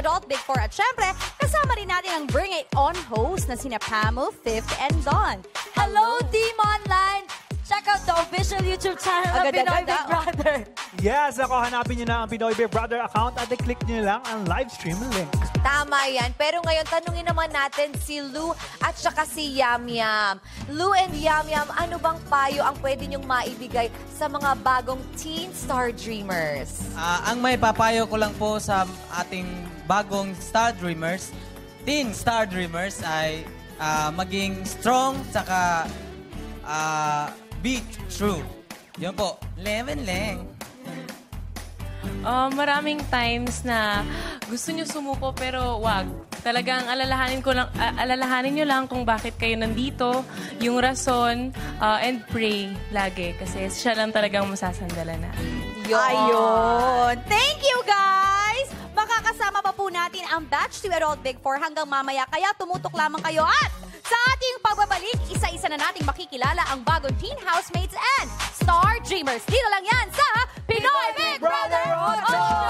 Adult Big Four. At syempre, kasama rin natin ang Bring It On host na sina Pamo, Fifth, and Dawn. Hello, Team Online! Check out the official YouTube channel ng Pinoy Big Brother. Yes, ako hanapin nyo na ang Pinoy Big Brother account at i-click nyo lang ang live stream link. Tama yan. Pero ngayon, tanungin naman natin si Lou at saka si Yam Yam. Lou and Yam Yam, ano bang payo ang pwede nyong maibigay sa mga bagong Teen Star Dreamers? Ang may papayo ko lang po sa ating bagong Star Dreamers, Teen Star Dreamers, ay maging strong, tsaka be true. Yun po. Lemon lang. Maraming times na gusto nyo sumuko pero wag. Talagang alalahanin nyo lang kung bakit kayo nandito, yung rason, and pray lagi. Kasi siya lang talagang masasandalan na. Ayun. Thank you, guys! Makakasama pa po natin ang Batch 2 Adult Big Four hanggang mamaya. Kaya tumutok lamang kayo at sa ating pagbabalik, isa-isa na nating makikilala ang bagong teen housemates and Star Dreamers. Dito lang yan sa Pinoy Big Brother 8!